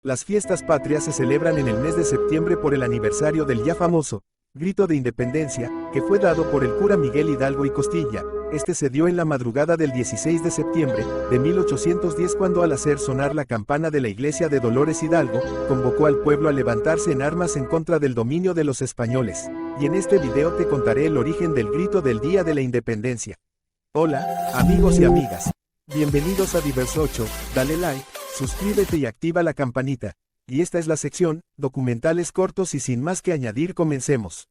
Las fiestas patrias se celebran en el mes de septiembre por el aniversario del ya famoso Grito de Independencia, que fue dado por el cura Miguel Hidalgo y Costilla. Este se dio en la madrugada del 16 de septiembre de 1810 cuando al hacer sonar la campana de la iglesia de Dolores Hidalgo, convocó al pueblo a levantarse en armas en contra del dominio de los españoles. Y en este video te contaré el origen del grito del Día de la Independencia. Hola, amigos y amigas. Bienvenidos a Diverso8, dale like, suscríbete y activa la campanita. Y esta es la sección, documentales cortos y sin más que añadir comencemos.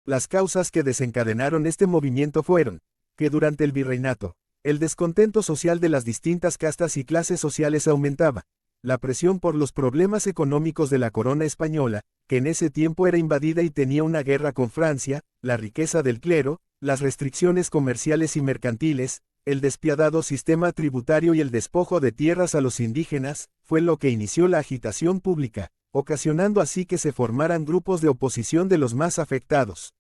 Las causas que desencadenaron este movimiento fueron, que durante el virreinato, el descontento social de las distintas castas y clases sociales aumentaba, la presión por los problemas económicos de la corona española, que en ese tiempo era invadida y tenía una guerra con Francia, la riqueza del clero, las restricciones comerciales y mercantiles, el despiadado sistema tributario y el despojo de tierras a los indígenas, fue lo que inició la agitación pública, ocasionando así que se formaran grupos de oposición de los más afectados.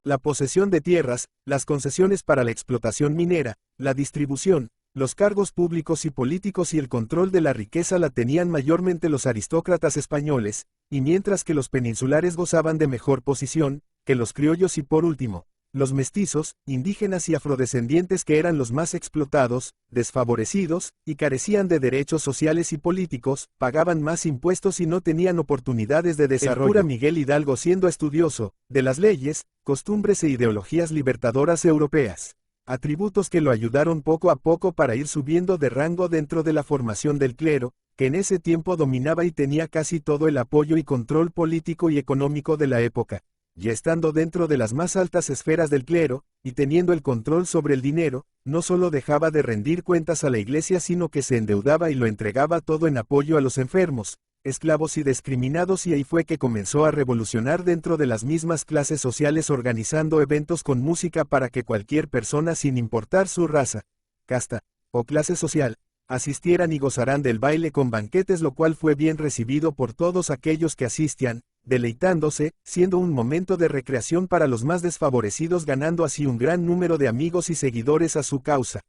La posesión de tierras, las concesiones para la explotación minera, la distribución, los cargos públicos y políticos y el control de la riqueza la tenían mayormente los aristócratas españoles, y mientras que los peninsulares gozaban de mejor posición que los criollos y por último, los mestizos, indígenas y afrodescendientes que eran los más explotados, desfavorecidos, y carecían de derechos sociales y políticos, pagaban más impuestos y no tenían oportunidades de desarrollo. El cura Miguel Hidalgo siendo estudioso de las leyes, costumbres e ideologías libertadoras europeas, atributos que lo ayudaron poco a poco para ir subiendo de rango dentro de la formación del clero, que en ese tiempo dominaba y tenía casi todo el apoyo y control político y económico de la época. Y estando dentro de las más altas esferas del clero, y teniendo el control sobre el dinero, no solo dejaba de rendir cuentas a la iglesia sino que se endeudaba y lo entregaba todo en apoyo a los enfermos, esclavos y discriminados, y ahí fue que comenzó a revolucionar dentro de las mismas clases sociales organizando eventos con música para que cualquier persona sin importar su raza, casta, o clase social, asistieran y gozaran del baile con banquetes, lo cual fue bien recibido por todos aquellos que asistían, deleitándose, siendo un momento de recreación para los más desfavorecidos, ganando así un gran número de amigos y seguidores a su causa.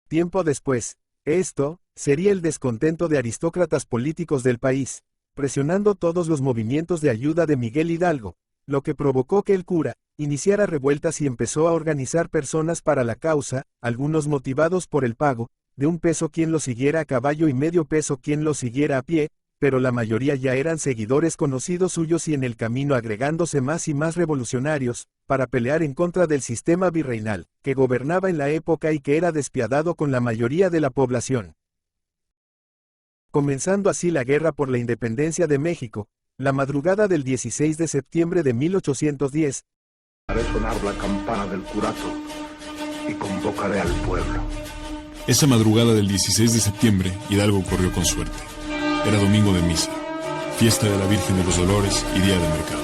Tiempo después, esto sería el descontento de aristócratas políticos del país, presionando todos los movimientos de ayuda de Miguel Hidalgo, lo que provocó que el cura iniciara revueltas y empezó a organizar personas para la causa, algunos motivados por el pago de $1 quien lo siguiera a caballo y $0.5 quien lo siguiera a pie, pero la mayoría ya eran seguidores conocidos suyos y en el camino agregándose más y más revolucionarios, para pelear en contra del sistema virreinal, que gobernaba en la época y que era despiadado con la mayoría de la población. Comenzando así la guerra por la independencia de México, la madrugada del 16 de septiembre de 1810. Haré sonar la campana del curato y convocaré al pueblo. Esa madrugada del 16 de septiembre, Hidalgo corrió con suerte. Era domingo de misa, fiesta de la Virgen de los Dolores y día de mercado.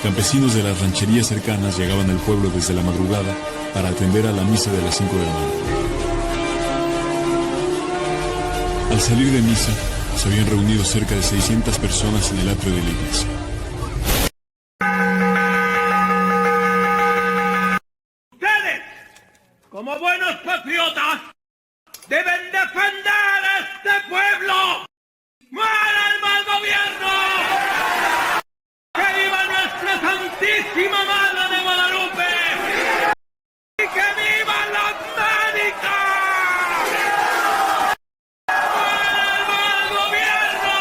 Campesinos de las rancherías cercanas llegaban al pueblo desde la madrugada para atender a la misa de las 5 de la mañana. Al salir de misa, se habían reunido cerca de 600 personas en el atrio de la iglesia. Ustedes, como buenos patriotas, deben defender a este pueblo. ¡Muera el mal gobierno! ¡Que viva nuestra Santísima Madre de Guadalupe! ¡Y que viva la América! ¡Muera el mal gobierno!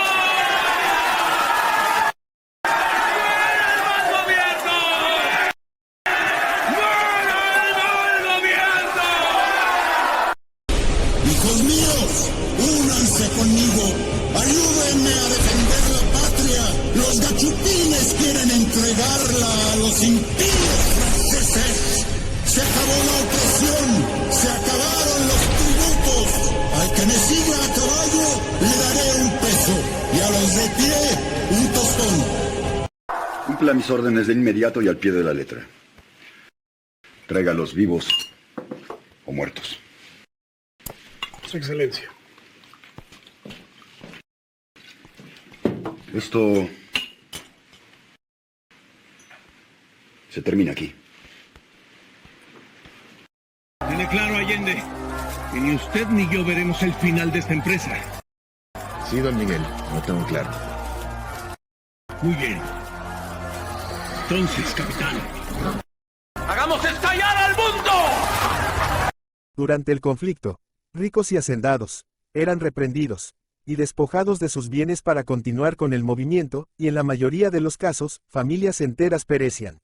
¡Muera el mal gobierno! ¡Muera el mal gobierno! Hijos míos, únanse conmigo. Ayúdenme a defender la patria. Los gachupines quieren entregarla a los impíos franceses. Se acabó la opresión, se acabaron los tributos. Al que me siga a caballo le daré $1 y a los de pie un tostón. Cumpla mis órdenes de inmediato y al pie de la letra. Tráigalos vivos o muertos. Su Excelencia. Esto se termina aquí. Tiene claro, Allende, que ni usted ni yo veremos el final de esta empresa. Sí, don Miguel, lo tengo claro. Muy bien. Entonces, capitán, ¡hagamos estallar al mundo! Durante el conflicto, ricos y hacendados eran reprendidos y despojados de sus bienes para continuar con el movimiento, y en la mayoría de los casos, familias enteras perecían.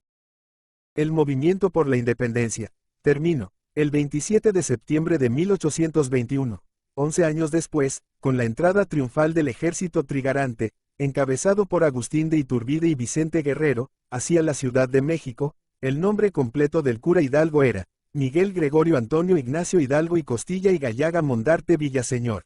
El movimiento por la independencia terminó el 27 de septiembre de 1821, 11 años después, con la entrada triunfal del ejército trigarante, encabezado por Agustín de Iturbide y Vicente Guerrero, hacia la Ciudad de México. El nombre completo del cura Hidalgo era Miguel Gregorio Antonio Ignacio Hidalgo y Costilla y Gallaga Mondarte Villaseñor.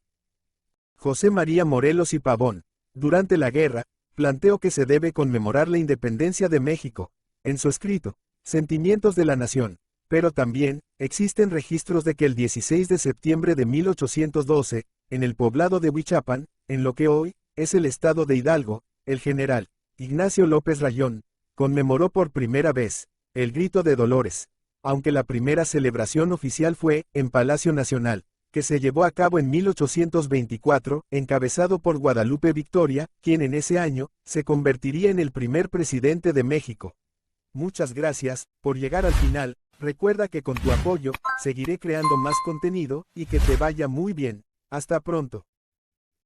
José María Morelos y Pavón, durante la guerra, planteó que se debe conmemorar la independencia de México, en su escrito, Sentimientos de la Nación, pero también, existen registros de que el 16 de septiembre de 1812, en el poblado de Huichapan, en lo que hoy es el estado de Hidalgo, el general Ignacio López Rayón conmemoró por primera vez el Grito de Dolores, aunque la primera celebración oficial fue en Palacio Nacional, que se llevó a cabo en 1824, encabezado por Guadalupe Victoria, quien en ese año se convertiría en el primer presidente de México. Muchas gracias por llegar al final. Recuerda que con tu apoyo seguiré creando más contenido y que te vaya muy bien. Hasta pronto.